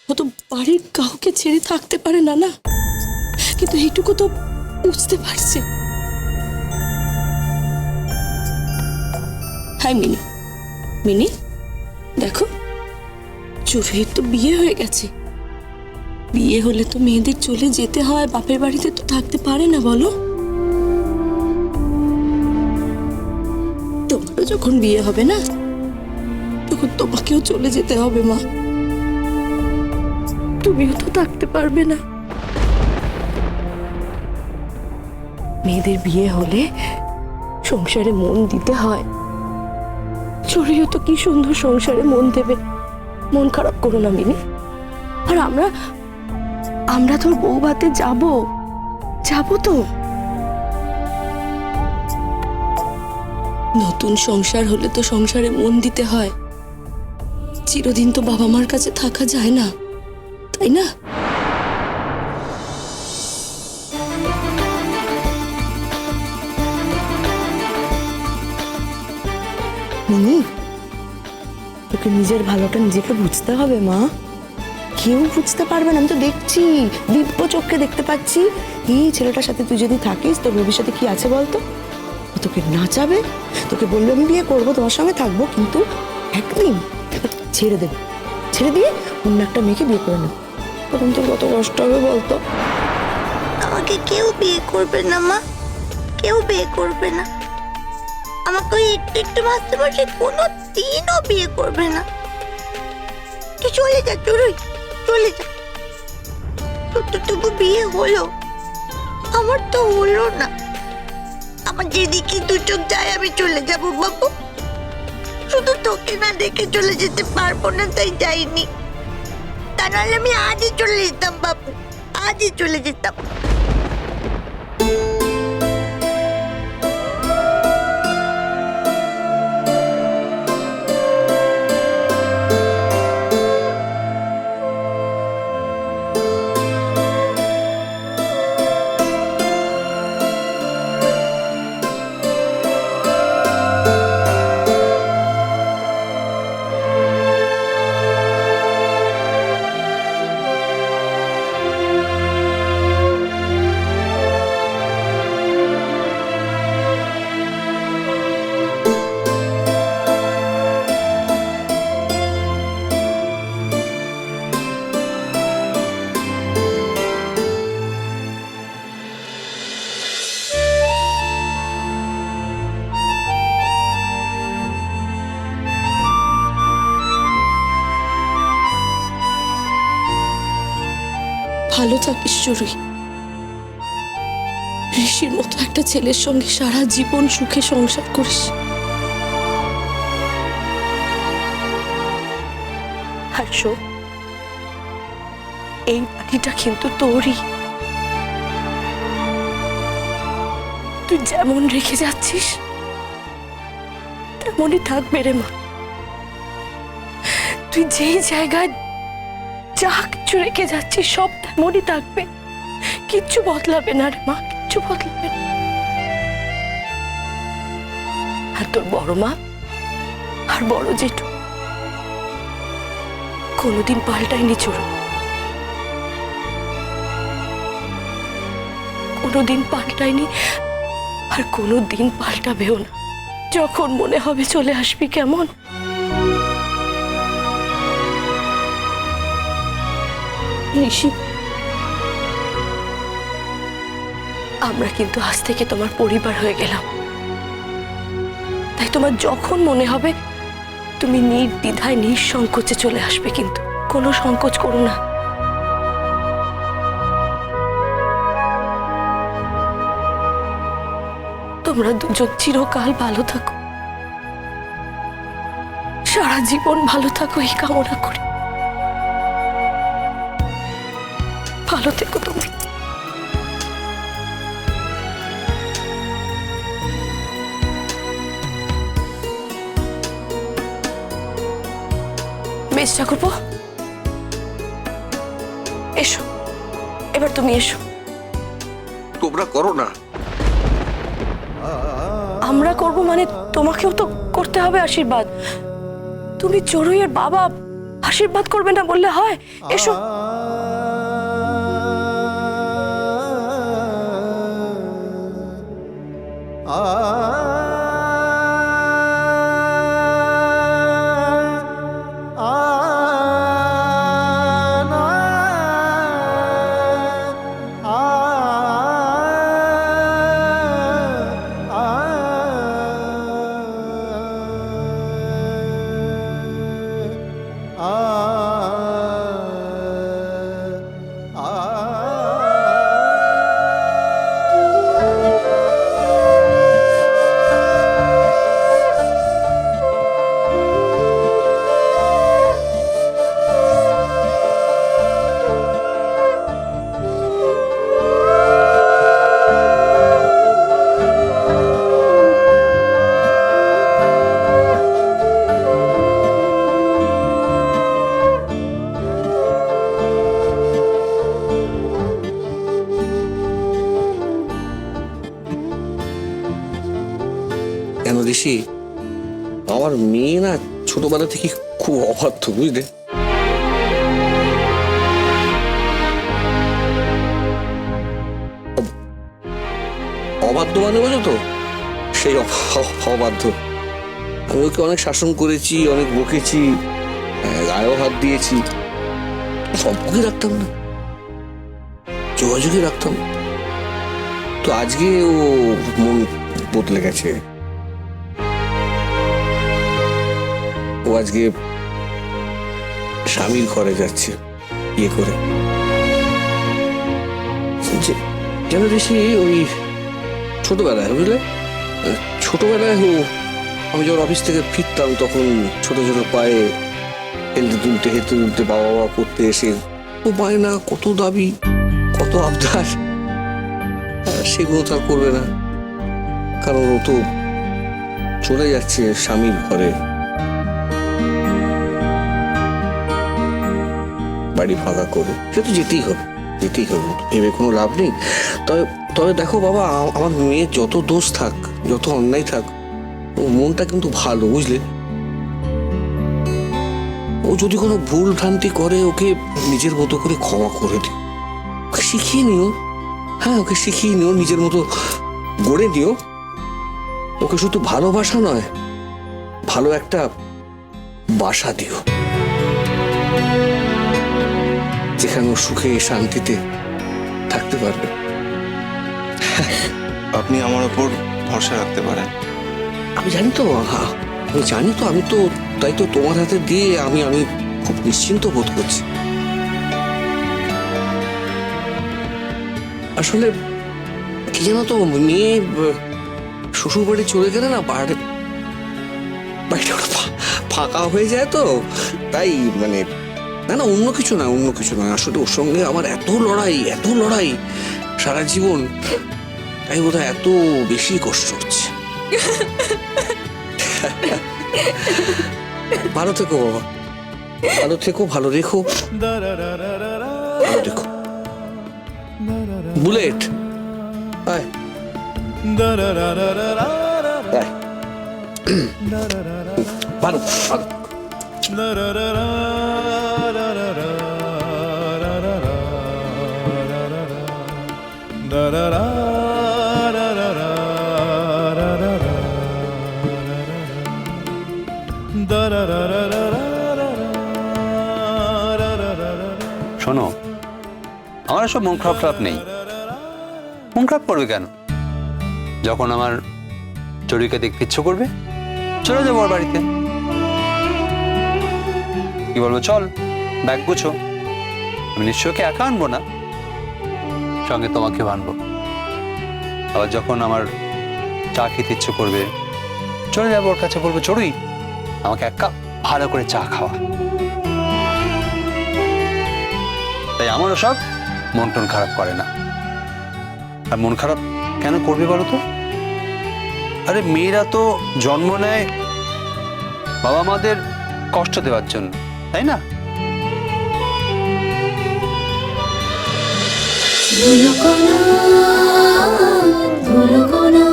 ও তো বাড়ির কাউকে ছেড়ে থাকতে পারে না, না? কিন্তু এইটুকু তো বুঝতে পারছে। হ্যাঁ মিনি, মিনি দেখো, চুরির তো বিয়ে হয়ে গেছে। বিয়ে হলে তো মেয়েদের চলে যেতে হয়, বাপের বাড়িতে তো থাকতে পারে না, বলো? তোমারও যখন বিয়ে হবে না, তখন তোমাকেও চলে যেতে হবে মা। তুমিও তো থাকতে পারবে না। মেয়েদের বিয়ে হলে সংসারে মন দিতে হয়। চড়িও তো কি সুন্দর সংসারে মন দেবে। মন খারাপ করো না মিনি। আর আমরা তোর বউ ভাতে যাবো তো। নতুন সংসার হলে তো সংসারে মন দিতে হয়। চিরদিন তো বাবা মার কাছে থাকা যায় না, তাই না? মিনি, তোকে নিজের ভালোটা নিজেকে বুঝতে হবে মা। কেউ বুঝতে পারবে না, আমি তো দেখছি, দিব্য চোখকে দেখতে পাচ্ছি। এই ছেলেটার সাথে তুই যদি থাকিস, তোর ভবিষ্যতে কি আছে বলতো? ও তোকে নাচাবে, তোকে বলবে আমি বিয়ে করবো, তোমার সঙ্গে থাকবো, কিন্তু একদিন ছেড়ে দেবে। ছেড়ে দিয়ে অন্য একটা মেয়েকে বিয়ে করে নেবে। তখন তোর কত কষ্ট হবে বলতো? আমাকে কেউ বিয়ে করবে না মা, কেউ বিয়ে করবে না। আমাকে ওই একটু একটু ভালোবাসে কোনো দিনও বিয়ে করবে না। তুই চলে যা চড়ুই, চলে যা। তবু বিয়ে হলো, আমার তো হলো না। আমার যেদিকে দু চোখ যায় আমি চলে যাবো বাবু। শুধু তোকে না দেখে চলে যেতে পারবো না, তাই যাইনি। তা নাহলে আমি আজই চলে যেতাম বাবু, আজই চলে যেতাম। ভালো থাকিস চড়ুই। ঋষির মতো একটা ছেলের সঙ্গে সারা জীবন সুখে সংসার করিস। আর শোন, এই বাড়িটা কিন্তু তোরই। তুই যেমন রেখে যাচ্ছিস তেমনই থাকবে রে মা। তুই যেই জায়গায় যা কিছু রেখে যাচ্ছিস সব তেমনই থাকবে, কিচ্ছু বদলাবে না রে মা, কিচ্ছু বদলাবে না। আর তোর বড় মা আর বড় জেঠু কোনোদিন পাল্টায়নি চোর, কোনোদিন পাল্টায়নি, আর কোনোদিন পাল্টাবেও না। যখন মনে হবে চলে আসবি, কেমন? ঋষি, আমরা কিন্তু আজ থেকে তোমার পরিবার হয়ে গেলাম। তাই তোমার যখন মনে হবে তুমি নির্দ্বিধায় নিঃসংকোচে চলে আসবে, কিন্তু কোনো সংকোচ করো না। তোমরা দুজন চিরকাল ভালো থাকো, সারা জীবন ভালো থাকো এই কামনা করি। ভালো থেকো তুমি। বেশ ঠাকুরপো, এসো, এবার তুমি এসো। তোমরা করো না। আমরা করব মানে তোমাকেও তো করতে হবে আশীর্বাদ। তুমি চড়ুইয়ের বাবা, আশীর্বাদ করবে না বললে হয়? এসো। কেন ঋষি, আমার মেয়ে না ছোটবেলা থেকে খুব অবাধ্য, বুঝলে? অবাধ্য মানে বোঝো তো, সেই অবাধ্য। আমি ওকে অনেক শাসন করেছি, অনেক বকেছি, গায়েও হাত দিয়েছি, সম্পর্কে রাখতাম না, যোগাযোগে রাখতাম। তো আজকে ও মন বদলে গেছে। ও আজকে স্বামীর ঘরে যাচ্ছে বিয়ে করে। যেন ঋষি ওই ছোটবেলায়, বুঝলে, ছোটবেলায় আমি যখন অফিস থেকে ফিরতাম তখন ছোট ছোট পায়ে হেলতে তুলতে হেঁটে তুলতে বাবা বাবা করতে এসে ও পায় না, কত দাবি, কত আবদার, সেগুলো তো আর করবে না, কারণ ও তো চলে যাচ্ছে স্বামীর ঘরে, বাড়ি ফাঁকা করে। সে তো যেতেই হবে, যেতেই হবে, ভেবে কোনো লাভ নেই। তবে তবে দেখো বাবা, আমার মেয়ের যত দোষ থাক, যত অন্যায় থাক, ও মনটা কিন্তু ভালো, বুঝলে? ও যদি কোনো ভুল ভ্রান্তি করে ওকে নিজের মতো করে ক্ষমা করে দিও, ওকে শিখিয়ে নিও। হ্যাঁ, ওকে শিখিয়ে নিও, নিজের মতো গড়ে দিও। ওকে শুধু ভালোবাসা নয়, ভালো একটা বাসা দিও, যেখানে ও সুখে শান্তিতে থাকতে পারবে। আপনি আমার উপর ভরসা রাখতে পারেন। আমি জানি তো, আমি জানি তো, আমি তো তাই তো তোমার হাতে দিয়ে আমি খুব নিশ্চিন্ত বোধ করছি। আসলে কি জানো তো, মেয়ে শ্বশুর বাড়ি চলে গেলে না বাড়িটা ফাঁকা হয়ে যায়, তো তাই মানে না না, অন্য কিছু না, অন্য কিছু না। আসলে ওর সঙ্গে আমার এত লড়াই সারা জীবন, তাই বোধহয় এত বেশি কষ্ট হচ্ছে। ভালো থেকো বাবা, ভালো থেকো, ভালো রেখো, ভালো দেখো। বুলেট, আয় আয়। ভালো ভালো। শোনো, আমার সব মন খারাপ নেই। মন খারাপ করবে কেন? যখন আমার চড়ুইকে দেখতে ইচ্ছে করবে, চলে যাবো ওর বাড়িতে। কি বলবো, চল ব্যাগ গুছো। আমি নিশ্চয়ই একা আনবো না, সঙ্গে তোমাকে আনবো। আবার যখন আমার চা খেতে ইচ্ছে করবে, চলে যাবো ওর কাছে, বলবো চড়ুই আমাকে এক কাপ ভালো করে চা খাওয়া। তাই আমারও সব মন টন খারাপ করে না। আর মন খারাপ কেন করবে বলো তো? আরে মেয়েরা তো জন্ম নেয় বাবা মাদের কষ্ট দেওয়ার জন্য, তাই না? ধুলো কোনা